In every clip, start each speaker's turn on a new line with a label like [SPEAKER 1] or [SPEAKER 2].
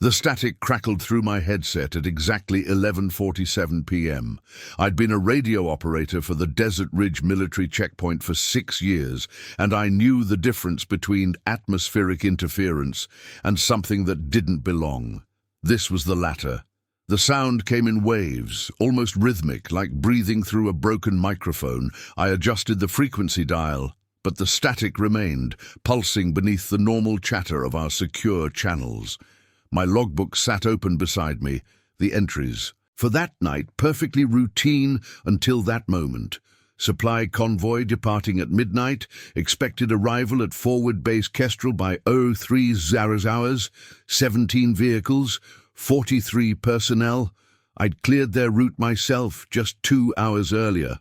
[SPEAKER 1] The static crackled through my headset at exactly 11:47 p.m. I'd been a radio operator for the Desert Ridge military checkpoint for 6 years, and I knew the difference between atmospheric interference and something that didn't belong. This was the latter. The sound came in waves, almost rhythmic, like breathing through a broken microphone. I adjusted the frequency dial, but the static remained, pulsing beneath the normal chatter of our secure channels. My logbook sat open beside me, the entries. For that night, perfectly routine until that moment. Supply convoy departing at midnight, expected arrival at forward base Kestrel by 0300 hours, 17 vehicles, 43 personnel. I'd cleared their route myself just 2 hours earlier.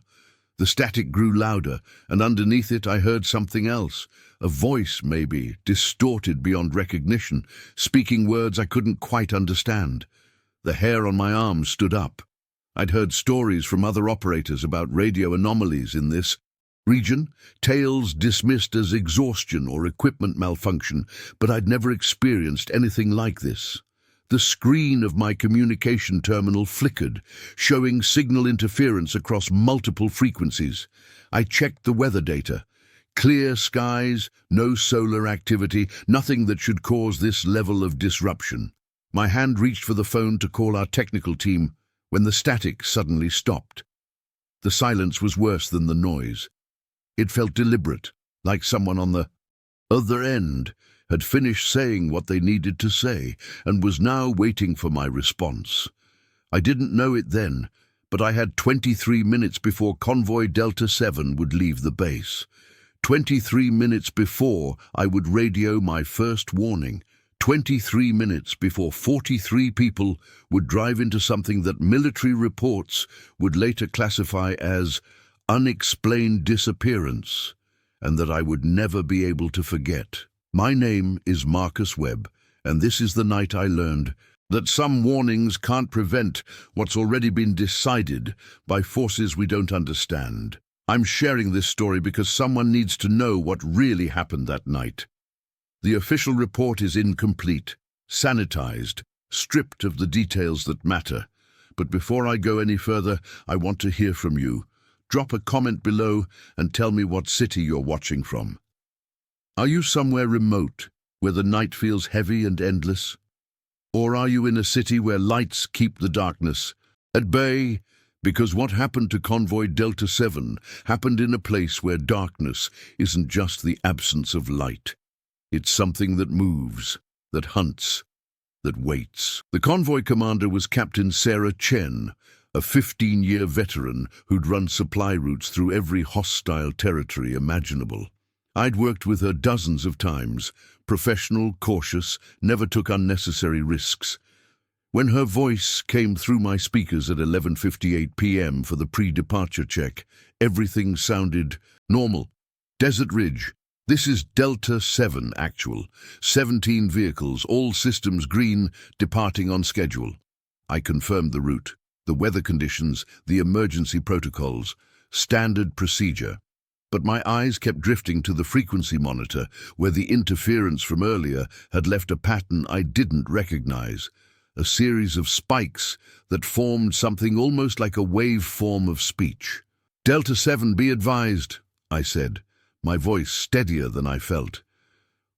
[SPEAKER 1] The static grew louder, and underneath it I heard something else. A voice, maybe, distorted beyond recognition, speaking words I couldn't quite understand. The hair on my arms stood up. I'd heard stories from other operators about radio anomalies in this region, tales dismissed as exhaustion or equipment malfunction, but I'd never experienced anything like this. The screen of my communication terminal flickered, showing signal interference across multiple frequencies. I checked the weather data. Clear skies, no solar activity, nothing that should cause this level of disruption. My hand reached for the phone to call our technical team when the static suddenly stopped. The silence was worse than the noise. It felt deliberate, like someone on the other end had finished saying what they needed to say and was now waiting for my response. I didn't know it then, but I had 23 minutes before Convoy Delta-Seven would leave the base. 23 minutes before I would radio my first warning. 23 minutes before 43 people would drive into something that military reports would later classify as unexplained disappearance, and that I would never be able to forget. My name is Marcus Webb, and this is the night I learned that some warnings can't prevent what's already been decided by forces we don't understand. I'm sharing this story because someone needs to know what really happened that night. The official report is incomplete, sanitized, stripped of the details that matter. But before I go any further, I want to hear from you. Drop a comment below and tell me what city you're watching from. Are you somewhere remote, where the night feels heavy and endless? Or are you in a city where lights keep the darkness at bay? Because what happened to Convoy Delta-Seven happened in a place where darkness isn't just the absence of light. It's something that moves, that hunts, that waits. The convoy commander was Captain Chen, a 15-year veteran who'd run supply routes through every hostile territory imaginable. I'd worked with her dozens of times, professional, cautious, never took unnecessary risks. When her voice came through my speakers at 11:58 p.m. for the pre-departure check, everything sounded normal. Desert Ridge. This is Delta-Seven actual. 17 vehicles, all systems green, departing on schedule. I confirmed the route, the weather conditions, the emergency protocols, standard procedure. But my eyes kept drifting to the frequency monitor, where the interference from earlier had left a pattern I didn't recognize. A series of spikes that formed something almost like a waveform of speech. Delta-Seven, be advised, I said, my voice steadier than I felt.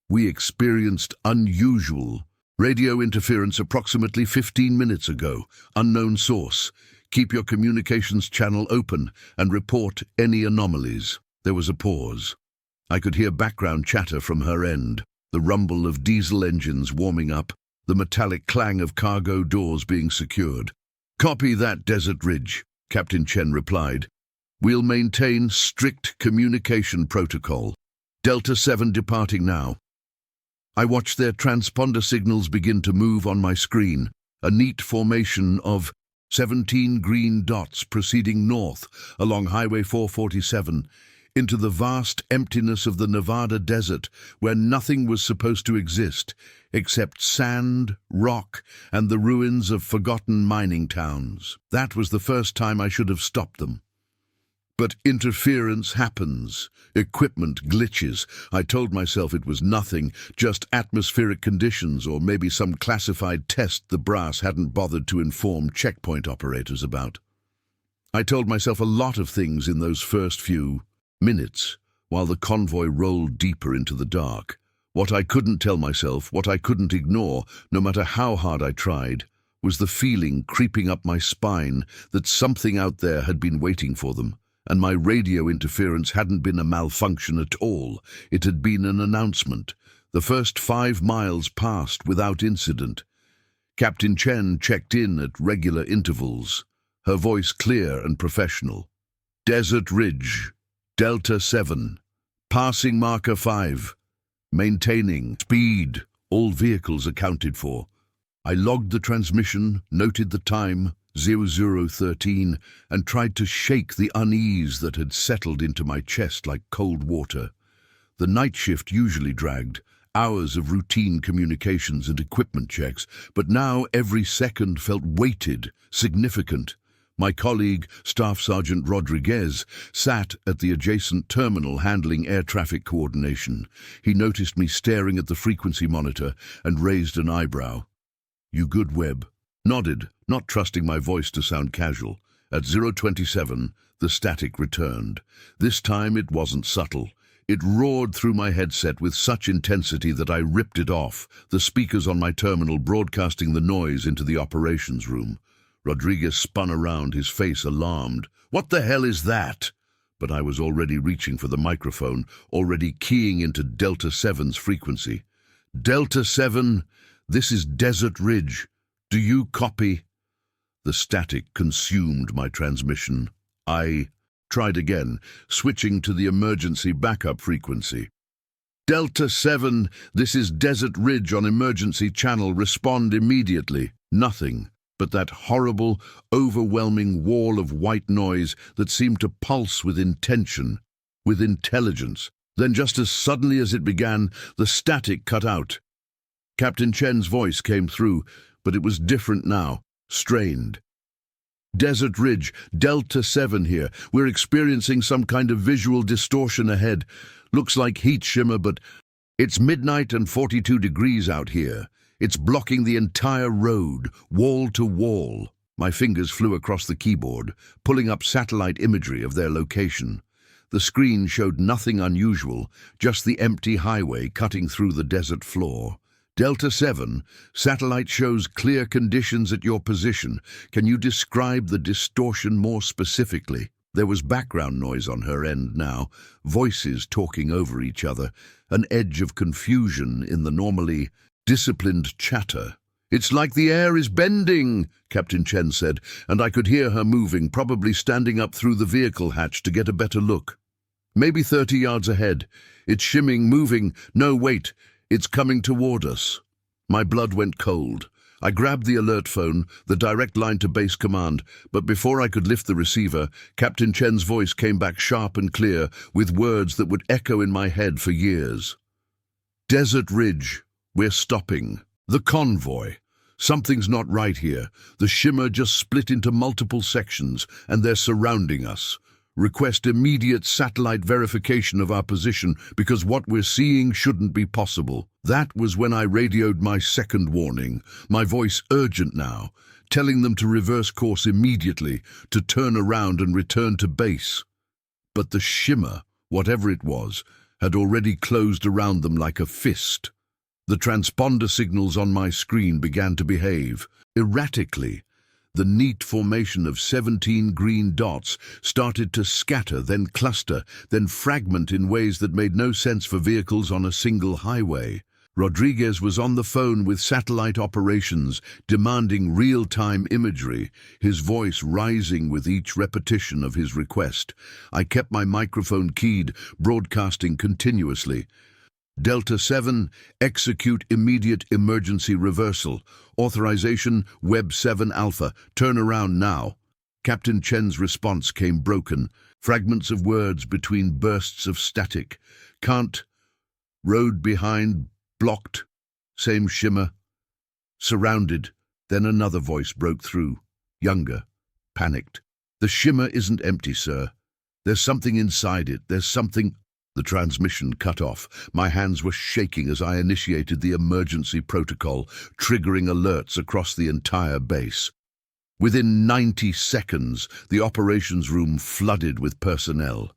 [SPEAKER 1] We experienced unusual radio interference approximately 15 minutes ago. Unknown source. Keep your communications channel open and report any anomalies. There was a pause. I could hear background chatter from her end, the rumble of diesel engines warming up, the metallic clang of cargo doors being secured. Copy that, Desert Ridge, Captain Chen replied. We'll maintain strict communication protocol. Delta-Seven departing now. I watched their transponder signals begin to move on my screen, a neat formation of 17 green dots proceeding north along Highway 447 into the vast emptiness of the Nevada desert where nothing was supposed to exist except sand, rock, and the ruins of forgotten mining towns. That was the first time I should have stopped them. But interference happens. Equipment glitches. I told myself it was nothing, just atmospheric conditions or maybe some classified test the brass hadn't bothered to inform checkpoint operators about. I told myself a lot of things in those first few minutes while the convoy rolled deeper into the dark. What I couldn't tell myself, what I couldn't ignore, no matter how hard I tried, was the feeling creeping up my spine that something out there had been waiting for them. And my radio interference hadn't been a malfunction at all. It had been an announcement. The first 5 miles passed without incident. Captain Chen checked in at regular intervals, her voice clear and professional. Desert Ridge, Delta-Seven, passing marker 5, maintaining speed, all vehicles accounted for. I logged the transmission, noted the time, 0013, and tried to shake the unease that had settled into my chest like cold water. The night shift usually dragged, hours of routine communications and equipment checks, but now every second felt weighted, significant. My colleague, Staff Sergeant Rodriguez, sat at the adjacent terminal handling air traffic coordination. He noticed me staring at the frequency monitor and raised an eyebrow. "You good, Webb?" Nodded, not trusting my voice to sound casual. At 027, the static returned. This time it wasn't subtle. It roared through my headset with such intensity that I ripped it off, the speakers on my terminal broadcasting the noise into the operations room. Rodriguez spun around, his face alarmed. "What the hell is that?" But I was already reaching for the microphone, already keying into Delta-Seven's frequency. "Delta-Seven, this is Desert Ridge. Do you copy?" The static consumed my transmission. I tried again, switching to the emergency backup frequency. "Delta-Seven, this is Desert Ridge on emergency channel. Respond immediately." Nothing but that horrible, overwhelming wall of white noise that seemed to pulse with intention, with intelligence. Then just as suddenly as it began, the static cut out. Captain Chen's voice came through, but it was different now, strained. "Desert Ridge, Delta-Seven here. We're experiencing some kind of visual distortion ahead. Looks like heat shimmer, but it's midnight and 42 degrees out here. It's blocking the entire road, wall to wall." My fingers flew across the keyboard, pulling up satellite imagery of their location. The screen showed nothing unusual, just the empty highway cutting through the desert floor. "Delta-Seven, satellite shows clear conditions at your position. Can you describe the distortion more specifically?" There was background noise on her end now, voices talking over each other, an edge of confusion in the normally disciplined chatter. "It's like the air is bending," Captain Chen said, and I could hear her moving, probably standing up through the vehicle hatch to get a better look. "Maybe 30 yards ahead. It's shimming, moving. No, wait. It's coming toward us." My blood went cold. I grabbed the alert phone, the direct line to base command, but before I could lift the receiver, Captain Chen's voice came back sharp and clear, with words that would echo in my head for years. "Desert Ridge, we're stopping. The convoy. Something's not right here. The shimmer just split into multiple sections, and they're surrounding us. Request immediate satellite verification of our position because what we're seeing shouldn't be possible." That was when I radioed my second warning, my voice urgent now, telling them to reverse course immediately, to turn around and return to base. But the shimmer, whatever it was, had already closed around them like a fist. The transponder signals on my screen began to behave erratically. The neat formation of 17 green dots started to scatter, then cluster, then fragment in ways that made no sense for vehicles on a single highway. Rodriguez was on the phone with satellite operations, demanding real-time imagery, his voice rising with each repetition of his request. I kept my microphone keyed, broadcasting continuously. "Delta-Seven, execute immediate emergency reversal. Authorization, Web 7 Alpha. Turn around now." Captain Chen's response came broken, fragments of words between bursts of static. "Can't. Road behind. Blocked. Same shimmer. Surrounded." Then another voice broke through, younger, panicked. "The shimmer isn't empty, sir. There's something inside it. There's something... The transmission cut off. My hands were shaking as I initiated the emergency protocol, triggering alerts across the entire base. Within 90 seconds, the operations room flooded with personnel.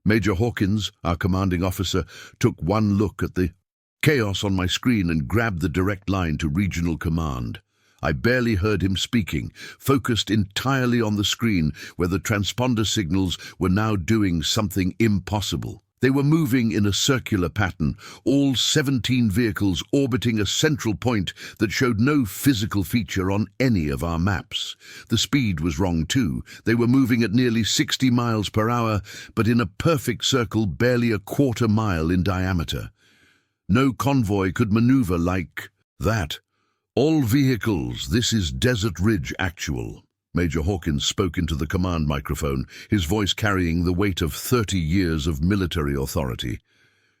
[SPEAKER 1] Major Hawkins, our commanding officer, took one look at the chaos on my screen and grabbed the direct line to regional command. I barely heard him speaking, focused entirely on the screen where the transponder signals were now doing something impossible. They were moving in a circular pattern, all 17 vehicles orbiting a central point that showed no physical feature on any of our maps. The speed was wrong too. They were moving at nearly 60 miles per hour, but in a perfect circle barely a quarter mile in diameter. No convoy could maneuver like that. All vehicles, this is Desert Ridge Actual. Major Hawkins spoke into the command microphone, his voice carrying the weight of 30 years of military authority.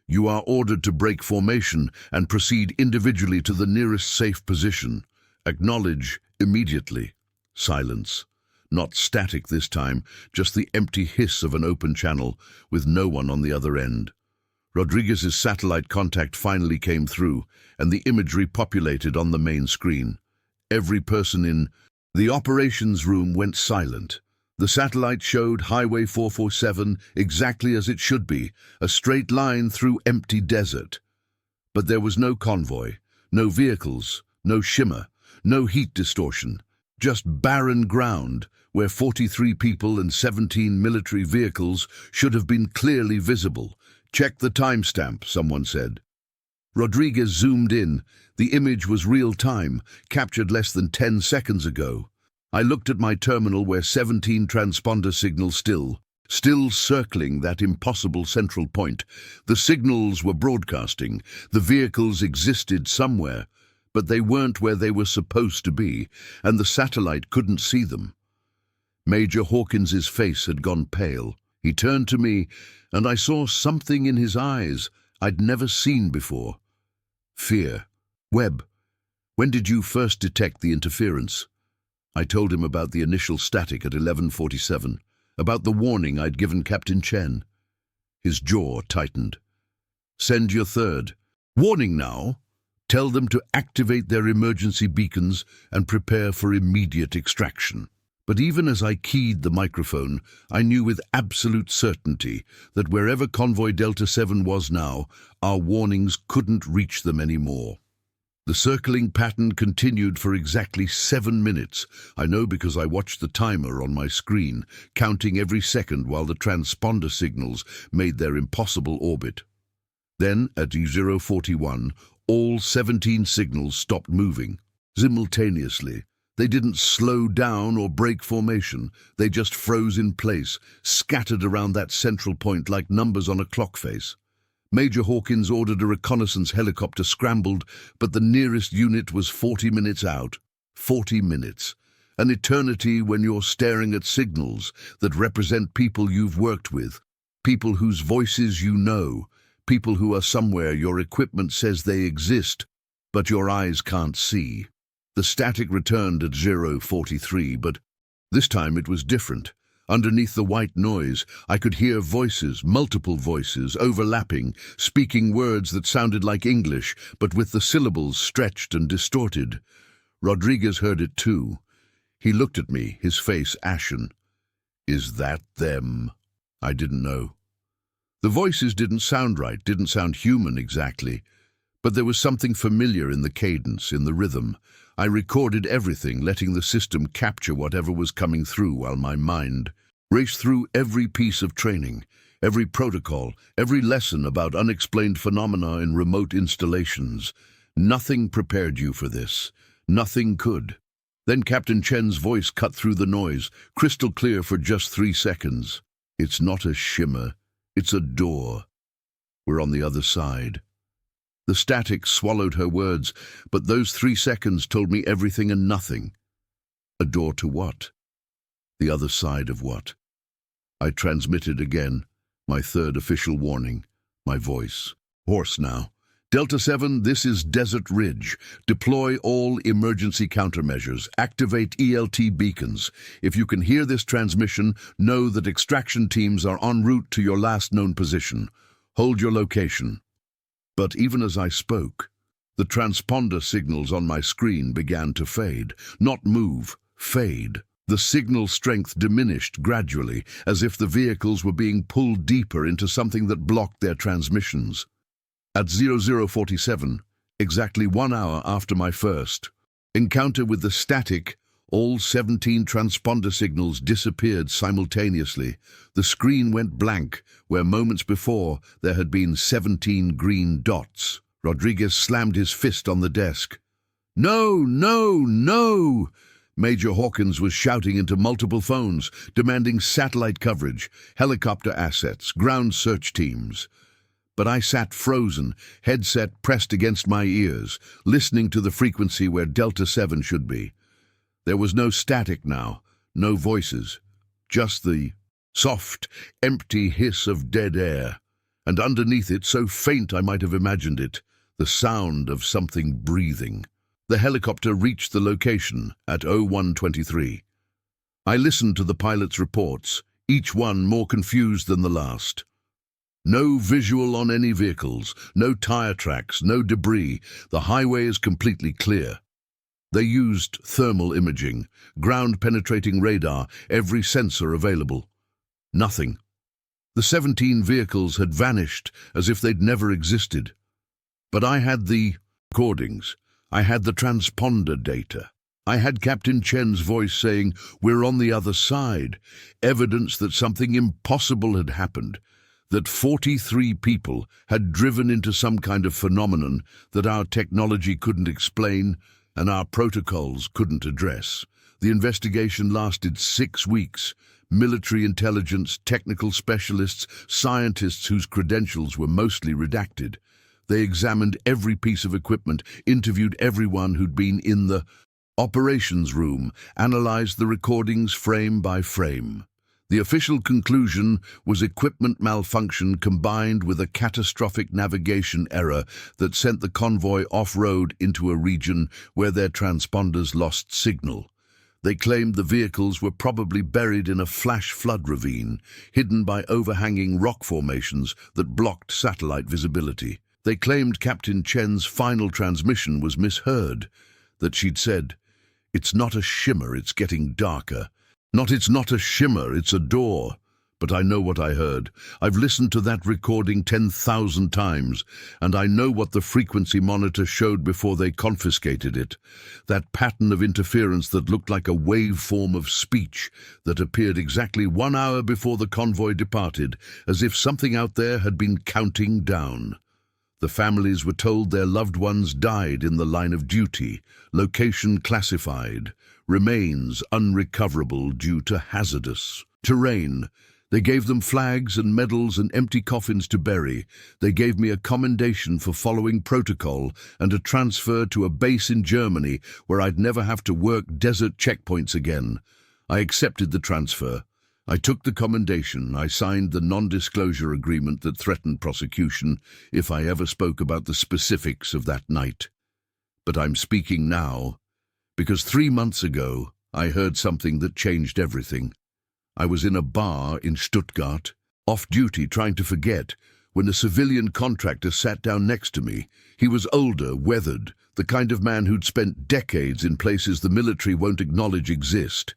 [SPEAKER 1] You are ordered to break formation and proceed individually to the nearest safe position. Acknowledge immediately. Silence. Not static this time, just the empty hiss of an open channel, with no one on the other end. Rodriguez's satellite contact finally came through, and the imagery populated on the main screen. Every person in the operations room went silent. The satellite showed Highway 447 exactly as it should be, a straight line through empty desert. But there was no convoy, no vehicles, no shimmer, no heat distortion, just barren ground where 43 people and 17 military vehicles should have been clearly visible. Check the timestamp, someone said. Rodriguez zoomed in. The image was real-time, captured less than 10 seconds ago. I looked at my terminal where 17 transponder signals still circling that impossible central point. The signals were broadcasting. The vehicles existed somewhere, but they weren't where they were supposed to be, and the satellite couldn't see them. Major Hawkins's face had gone pale. He turned to me, and I saw something in his eyes I'd never seen before. Fear. Webb, when did you first detect the interference? I told him about the initial static at 11:47, about the warning I'd given Captain Chen. His jaw tightened. Send your third. Warning now. Tell them to activate their emergency beacons and prepare for immediate extraction. But even as I keyed the microphone, I knew with absolute certainty that wherever Convoy Delta-Seven was now, our warnings couldn't reach them anymore. The circling pattern continued for exactly 7 minutes. I know because I watched the timer on my screen, counting every second while the transponder signals made their impossible orbit. Then, at 0:41, all 17 signals stopped moving, simultaneously. They didn't slow down or break formation. They just froze in place, scattered around that central point like numbers on a clock face. Major Hawkins ordered a reconnaissance helicopter scrambled, but the nearest unit was 40 minutes out. 40 minutes. An eternity when you're staring at signals that represent people you've worked with, people whose voices you know, people who are somewhere your equipment says they exist, but your eyes can't see. The static returned at 0:43, but this time it was different. Underneath the white noise, I could hear voices, multiple voices, overlapping, speaking words that sounded like English, but with the syllables stretched and distorted. Rodriguez heard it too. He looked at me, his face ashen. Is that them? I didn't know. The voices didn't sound right, didn't sound human exactly, but there was something familiar in the cadence, in the rhythm. I recorded everything, letting the system capture whatever was coming through while my mind raced through every piece of training, every protocol, every lesson about unexplained phenomena in remote installations. Nothing prepared you for this. Nothing could. Then Captain Chen's voice cut through the noise, crystal clear for just 3 seconds. It's not a shimmer. It's a door. We're on the other side. The static swallowed her words, but those 3 seconds told me everything and nothing. A door to what? The other side of what? I transmitted again, my third official warning, my voice. Hoarse now, Delta-Seven, this is Desert Ridge. Deploy all emergency countermeasures. Activate ELT beacons. If you can hear this transmission, know that extraction teams are en route to your last known position. Hold your location. But even as I spoke, the transponder signals on my screen began to fade. Not move, fade. The signal strength diminished gradually, as if the vehicles were being pulled deeper into something that blocked their transmissions. At 0047, exactly 1 hour after my first encounter with the static, all 17 transponder signals disappeared simultaneously. The screen went blank, where moments before there had been 17 green dots. Rodriguez slammed his fist on the desk. "No, no, no!" Major Hawkins was shouting into multiple phones, demanding satellite coverage, helicopter assets, ground search teams. But I sat frozen, headset pressed against my ears, listening to the frequency where Delta-7 should be. There was no static now, no voices, just the soft, empty hiss of dead air, and underneath it, so faint I might have imagined it, the sound of something breathing. The helicopter reached the location at 0123. I listened to the pilot's reports, each one more confused than the last. No visual on any vehicles, no tire tracks, no debris. The highway is completely clear. They used thermal imaging, ground-penetrating radar, every sensor available. Nothing. The 17 vehicles had vanished as if they'd never existed. But I had the recordings. I had the transponder data. I had Captain Chen's voice saying, "We're on the other side," evidence that something impossible had happened, that 43 people had driven into some kind of phenomenon that our technology couldn't explain and our protocols couldn't address. The investigation lasted 6 weeks. Military intelligence, technical specialists, scientists whose credentials were mostly redacted. They examined every piece of equipment, interviewed everyone who'd been in the operations room, analyzed the recordings frame by frame. The official conclusion was equipment malfunction combined with a catastrophic navigation error that sent the convoy off-road into a region where their transponders lost signal. They claimed the vehicles were probably buried in a flash flood ravine, hidden by overhanging rock formations that blocked satellite visibility. They claimed Captain Chen's final transmission was misheard, that she'd said, "It's not a shimmer, it's getting darker." It's not a shimmer, it's a door. But I know what I heard. I've listened to that recording 10,000 times, and I know what the frequency monitor showed before they confiscated it. That pattern of interference that looked like a waveform of speech that appeared exactly 1 hour before the convoy departed, as if something out there had been counting down. The families were told their loved ones died in the line of duty, location classified, remains unrecoverable due to hazardous terrain. They gave them flags and medals and empty coffins to bury. They gave me a commendation for following protocol and a transfer to a base in Germany where I'd never have to work desert checkpoints again. I accepted the transfer. I took the commendation. I signed the non-disclosure agreement that threatened prosecution if I ever spoke about the specifics of that night. But I'm speaking now because 3 months ago I heard something that changed everything. I was in a bar in Stuttgart, off-duty trying to forget, when a civilian contractor sat down next to me. He was older, weathered, the kind of man who'd spent decades in places the military won't acknowledge exist.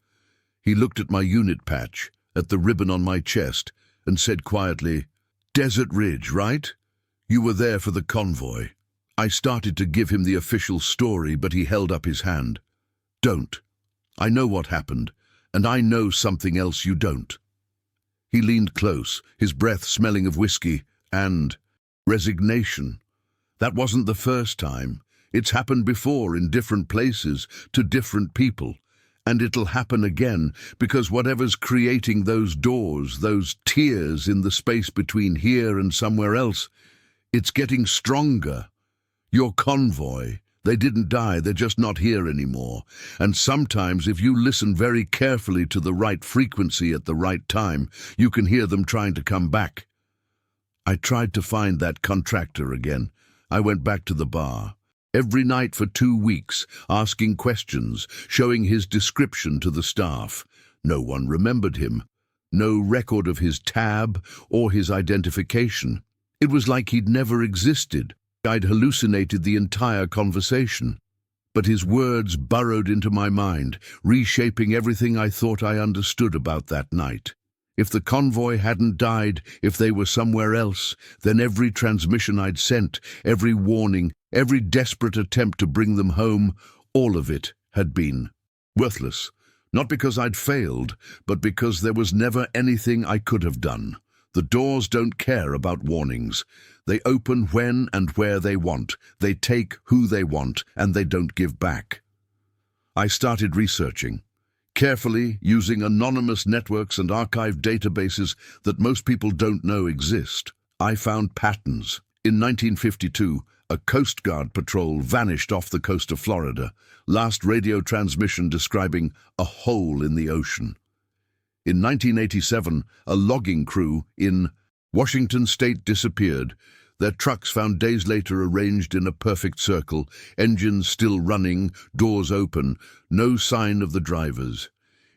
[SPEAKER 1] He looked at my unit patch, at the ribbon on my chest, and said quietly, "Desert Ridge, right? You were there for the convoy." I started to give him the official story, but he held up his hand. "Don't. I know what happened, and I know something else you don't." He leaned close, his breath smelling of whiskey and resignation. That wasn't the first time. It's happened before in different places, to different people. And it'll happen again, because whatever's creating those doors, those tiers in the space between here and somewhere else, it's getting stronger. Your convoy, they didn't die, they're just not here anymore. And sometimes, if you listen very carefully to the right frequency at the right time, you can hear them trying to come back. I tried to find that contractor again. I went back to the bar. Every night for 2 weeks, asking questions, showing his description to the staff. No one remembered him. No record of his tab or his identification. It was like he'd never existed. I'd hallucinated the entire conversation. But his words burrowed into my mind, reshaping everything I thought I understood about that night. If the convoy hadn't died, if they were somewhere else, then every transmission I'd sent, every warning, every desperate attempt to bring them home, all of it had been worthless. Not because I'd failed, but because there was never anything I could have done. The doors don't care about warnings. They open when and where they want. They take who they want, and they don't give back. I started researching, carefully using anonymous networks and archived databases that most people don't know exist. I found patterns. In 1952, a Coast Guard patrol vanished off the coast of Florida. Last radio transmission describing a hole in the ocean. In 1987, a logging crew in Washington state disappeared. Their trucks found days later arranged in a perfect circle, engines still running, doors open, no sign of the drivers.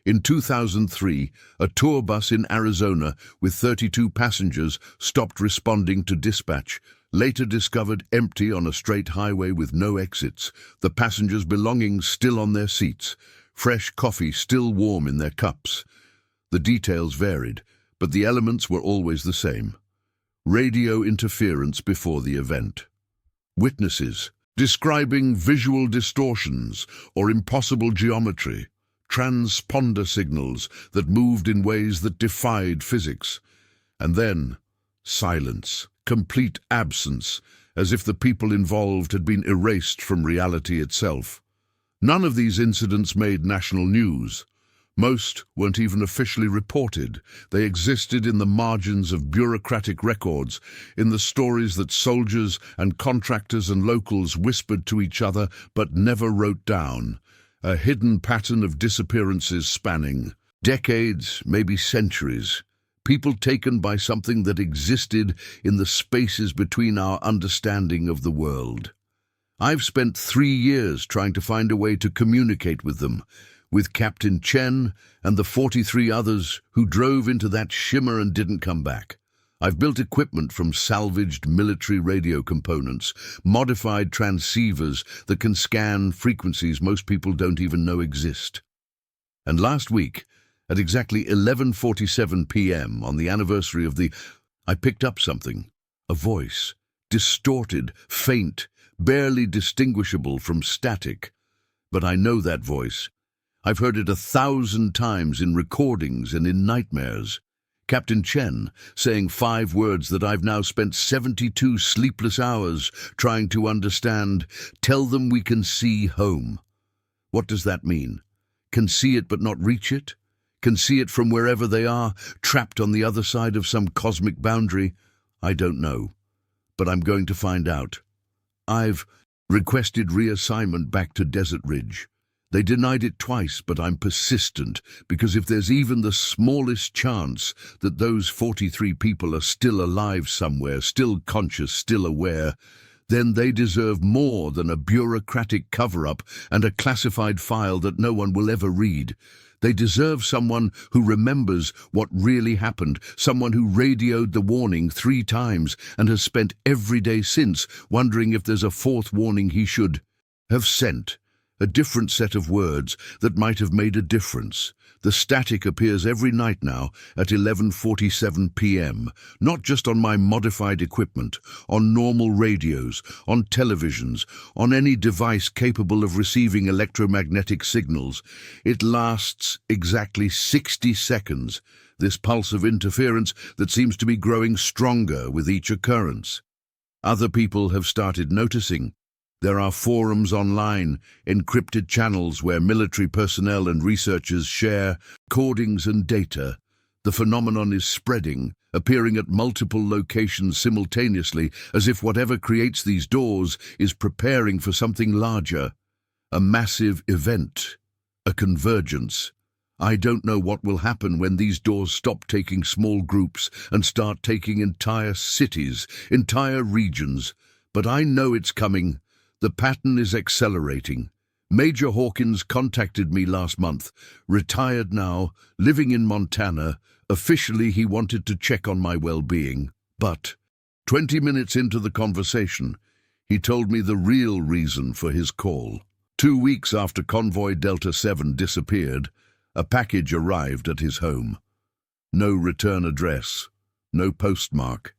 [SPEAKER 1] In 2003, a tour bus in Arizona with 32 passengers stopped responding to dispatch, later discovered empty on a straight highway with no exits, the passengers' belongings still on their seats, fresh coffee still warm in their cups. The details varied, but the elements were always the same. Radio interference before the event. Witnesses describing visual distortions or impossible geometry, transponder signals that moved in ways that defied physics. And then, silence, complete absence, as if the people involved had been erased from reality itself. None of these incidents made national news. Most weren't even officially reported. They existed in the margins of bureaucratic records, in the stories that soldiers and contractors and locals whispered to each other but never wrote down. A hidden pattern of disappearances spanning decades, maybe centuries. People taken by something that existed in the spaces between our understanding of the world. I've spent 3 years trying to find a way to communicate with them, with Captain Chen and the 43 others who drove into that shimmer and didn't come back. I've built equipment from salvaged military radio components, modified transceivers that can scan frequencies most people don't even know exist. And last week, at exactly 11:47 p.m. on the anniversary of I picked up something, a voice, distorted, faint, barely distinguishable from static. But I know that voice. I've heard it 1,000 times in recordings and in nightmares. Captain Chen saying 5 words that I've now spent 72 sleepless hours trying to understand. Tell them we can see home. What does that mean? Can see it but not reach it? Can see it from wherever they are, trapped on the other side of some cosmic boundary? I don't know, but I'm going to find out. I've requested reassignment back to Desert Ridge. They denied it twice, but I'm persistent, because if there's even the smallest chance that those 43 people are still alive somewhere, still conscious, still aware, then they deserve more than a bureaucratic cover-up and a classified file that no one will ever read. They deserve someone who remembers what really happened, someone who radioed the warning 3 times and has spent every day since wondering if there's a 4th warning he should have sent. A different set of words that might have made a difference. The static appears every night now at 11:47 p.m., not just on my modified equipment, on normal radios, on televisions, on any device capable of receiving electromagnetic signals. It lasts exactly 60 seconds, this pulse of interference that seems to be growing stronger with each occurrence. Other people have started noticing. There are forums online, encrypted channels where military personnel and researchers share recordings and data. The phenomenon is spreading, appearing at multiple locations simultaneously, as if whatever creates these doors is preparing for something larger. A massive event, a convergence. I don't know what will happen when these doors stop taking small groups and start taking entire cities, entire regions. But I know it's coming. The pattern is accelerating. Major Hawkins contacted me last month, retired now, living in Montana. Officially, he wanted to check on my well-being. But 20 minutes into the conversation, he told me the real reason for his call. 2 weeks after Convoy Delta-Seven disappeared, a package arrived at his home. No return address, no postmark.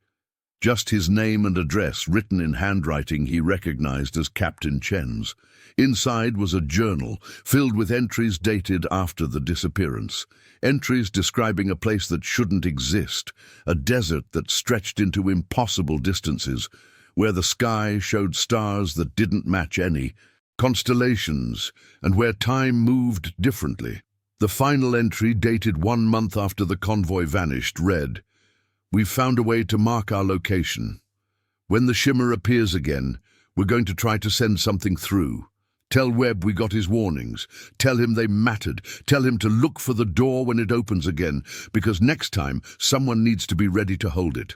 [SPEAKER 1] Just his name and address written in handwriting he recognized as Captain Chen's. Inside was a journal filled with entries dated after the disappearance. Entries describing a place that shouldn't exist, a desert that stretched into impossible distances, where the sky showed stars that didn't match any, constellations, and where time moved differently. The final entry, dated 1 month after the convoy vanished, read, "We've found a way to mark our location. When the shimmer appears again, we're going to try to send something through. Tell Webb we got his warnings. Tell him they mattered. Tell him to look for the door when it opens again, because next time someone needs to be ready to hold it."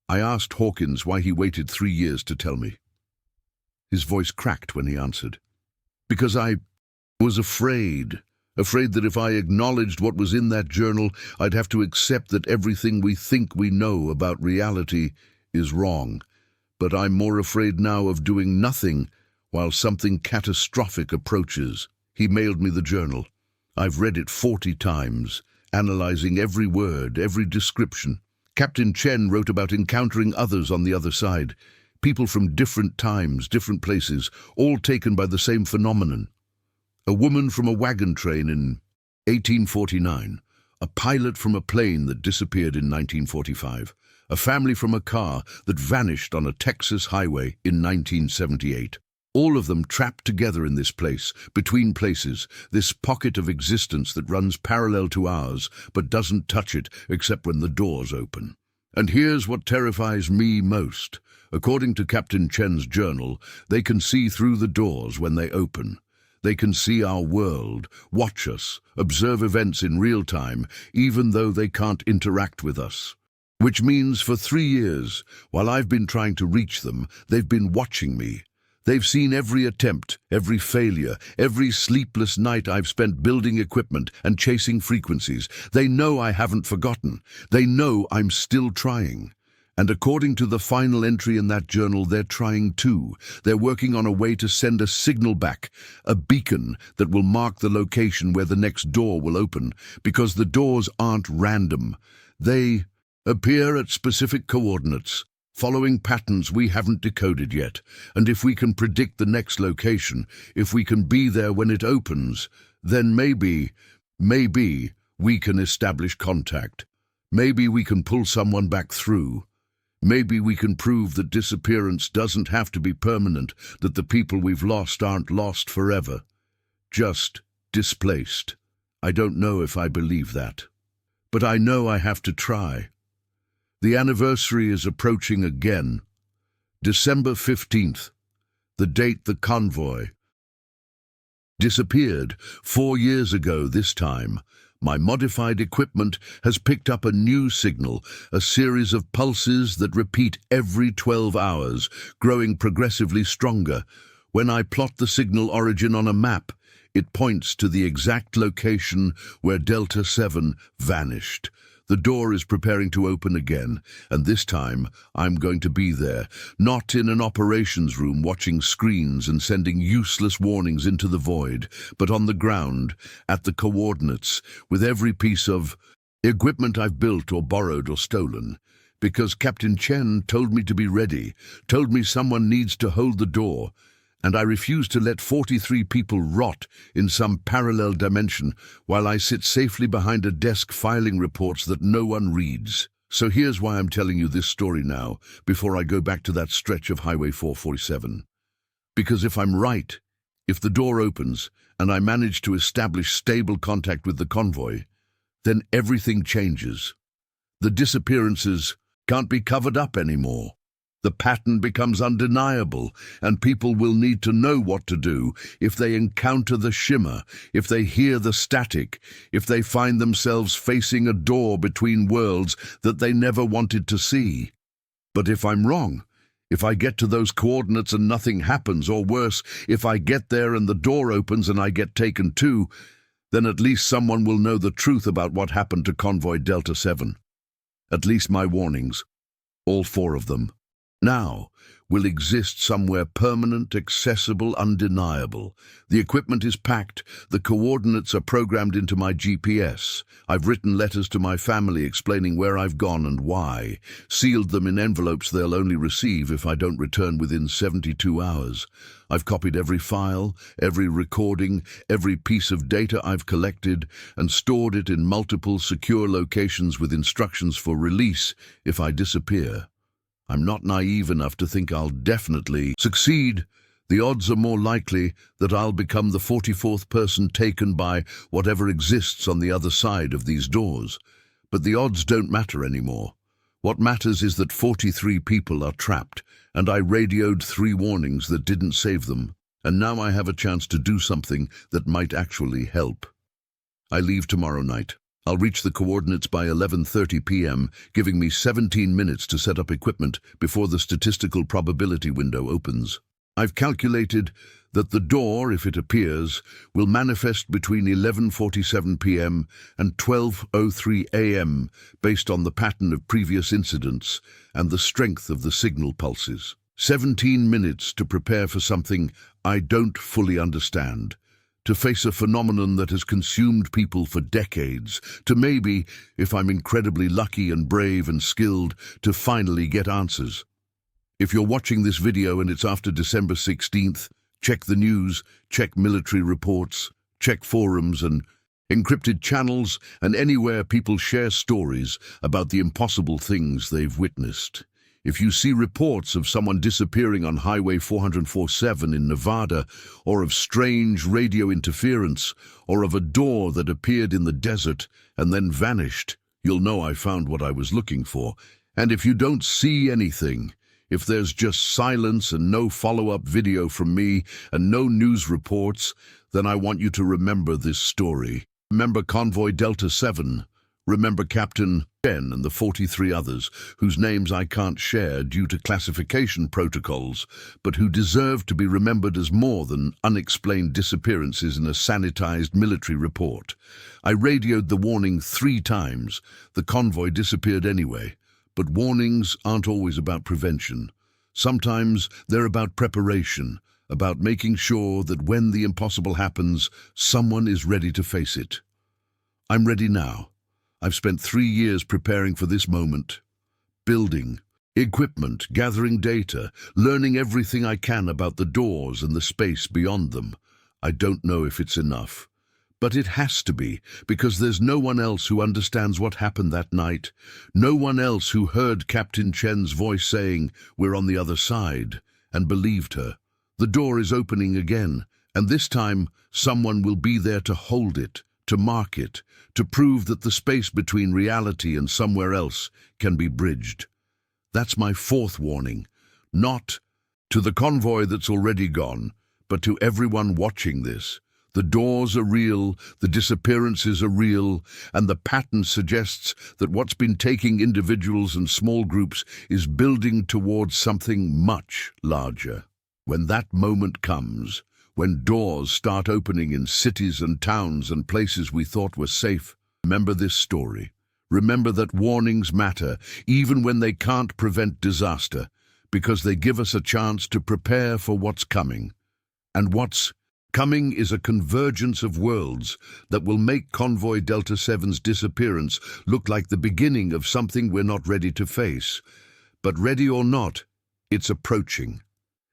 [SPEAKER 1] I asked Hawkins why he waited 3 years to tell me. His voice cracked when he answered. "Because I was afraid. Afraid that if I acknowledged what was in that journal, I'd have to accept that everything we think we know about reality is wrong. But I'm more afraid now of doing nothing while something catastrophic approaches." He mailed me the journal. I've read it 40 times, analyzing every word, every description. Captain Chen wrote about encountering others on the other side, people from different times, different places, all taken by the same phenomenon. A woman from a wagon train in 1849, a pilot from a plane that disappeared in 1945, a family from a car that vanished on a Texas highway in 1978. All of them trapped together in this place, between places, this pocket of existence that runs parallel to ours, but doesn't touch it except when the doors open. And here's what terrifies me most. According to Captain Chen's journal, they can see through the doors when they open. They can see our world, watch us, observe events in real time, even though they can't interact with us. Which means for 3 years, while I've been trying to reach them, they've been watching me. They've seen every attempt, every failure, every sleepless night I've spent building equipment and chasing frequencies. They know I haven't forgotten. They know I'm still trying. And according to the final entry in that journal, they're trying too. They're working on a way to send a signal back, a beacon that will mark the location where the next door will open, because the doors aren't random. They appear at specific coordinates, following patterns we haven't decoded yet. And if we can predict the next location, if we can be there when it opens, then maybe we can establish contact. Maybe we can pull someone back through. Maybe we can prove that disappearance doesn't have to be permanent, that the people we've lost aren't lost forever, just displaced. I don't know if I believe that, but I know I have to try. The anniversary is approaching again. December 15th, the date the convoy disappeared 4 years ago this time. My modified equipment has picked up a new signal, a series of pulses that repeat every 12 hours, growing progressively stronger. When I plot the signal origin on a map, it points to the exact location where Delta-Seven vanished. The door is preparing to open again, and this time I'm going to be there, not in an operations room watching screens and sending useless warnings into the void, but on the ground, at the coordinates, with every piece of equipment I've built or borrowed or stolen. Because Captain Chen told me to be ready, told me someone needs to hold the door, and I refuse to let 43 people rot in some parallel dimension while I sit safely behind a desk filing reports that no one reads. So here's why I'm telling you this story now, before I go back to that stretch of Highway 447. Because if I'm right, if the door opens and I manage to establish stable contact with the convoy, then everything changes. The disappearances can't be covered up anymore. The pattern becomes undeniable, and people will need to know what to do if they encounter the shimmer, if they hear the static, if they find themselves facing a door between worlds that they never wanted to see. But if I'm wrong, If I get to those coordinates and nothing happens, or worse, if I get there and the door opens and I get taken too, then at least someone will know the truth about what happened to Convoy Delta-Seven. At least my warnings, all 4 of them, now will exist somewhere permanent, accessible, undeniable. The equipment is packed, the coordinates are programmed into my GPS. I've written letters to my family explaining where I've gone and why, sealed them in envelopes they'll only receive if I don't return within 72 hours. I've copied every file, every recording, every piece of data I've collected, and stored it in multiple secure locations with instructions for release if I disappear. I'm not naive enough to think I'll definitely succeed. The odds are more likely that I'll become the 44th person taken by whatever exists on the other side of these doors. But the odds don't matter anymore. What matters is that 43 people are trapped, and I radioed 3 warnings that didn't save them. And now I have a chance to do something that might actually help. I leave tomorrow night. I'll reach the coordinates by 11:30 p.m., giving me 17 minutes to set up equipment before the statistical probability window opens. I've calculated that the door, if it appears, will manifest between 11:47 p.m. and 12:03 a.m. based on the pattern of previous incidents and the strength of the signal pulses. 17 minutes to prepare for something I don't fully understand. To face a phenomenon that has consumed people for decades, to maybe, if I'm incredibly lucky and brave and skilled, to finally get answers. If you're watching this video and it's after December 16th, check the news, check military reports, check forums and encrypted channels, and anywhere people share stories about the impossible things they've witnessed. If you see reports of someone disappearing on Highway 447 in Nevada, or of strange radio interference, or of a door that appeared in the desert and then vanished, you'll know I found what I was looking for. And if you don't see anything, if there's just silence and no follow-up video from me and no news reports, then I want you to remember this story. Remember Convoy Delta-Seven. Remember Captain Chen and the 43 others, whose names I can't share due to classification protocols, but who deserve to be remembered as more than unexplained disappearances in a sanitized military report. I radioed the warning 3 times. The convoy disappeared anyway. But warnings aren't always about prevention. Sometimes they're about preparation, about making sure that when the impossible happens, someone is ready to face it. I'm ready now. I've spent 3 years preparing for this moment, building equipment, gathering data, learning everything I can about the doors and the space beyond them. I don't know if it's enough, but it has to be, because there's no one else who understands what happened that night, no one else who heard Captain Chen's voice saying, "We're on the other side," and believed her. The door is opening again, and this time someone will be there to hold it, to mark it, to prove that the space between reality and somewhere else can be bridged. That's my 4th warning, not to the convoy that's already gone, but to everyone watching this. The doors are real, the disappearances are real, and the pattern suggests that what's been taking individuals and small groups is building towards something much larger. When that moment comes, when doors start opening in cities and towns and places we thought were safe, remember this story. Remember that warnings matter, even when they can't prevent disaster, because they give us a chance to prepare for what's coming. And what's coming is a convergence of worlds that will make Convoy Delta-Seven's disappearance look like the beginning of something we're not ready to face. But ready or not, it's approaching.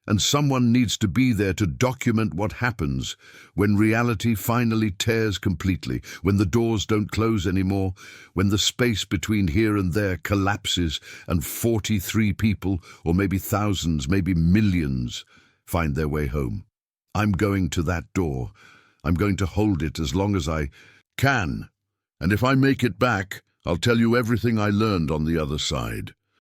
[SPEAKER 1] And someone needs to be there to document what happens when reality finally tears completely, when the doors don't close anymore, when the space between here and there collapses and 43 people, or maybe thousands, maybe millions, find their way home. I'm going to that door. I'm going to hold it as long as I can. And if I make it back, I'll tell you everything I learned on the other side.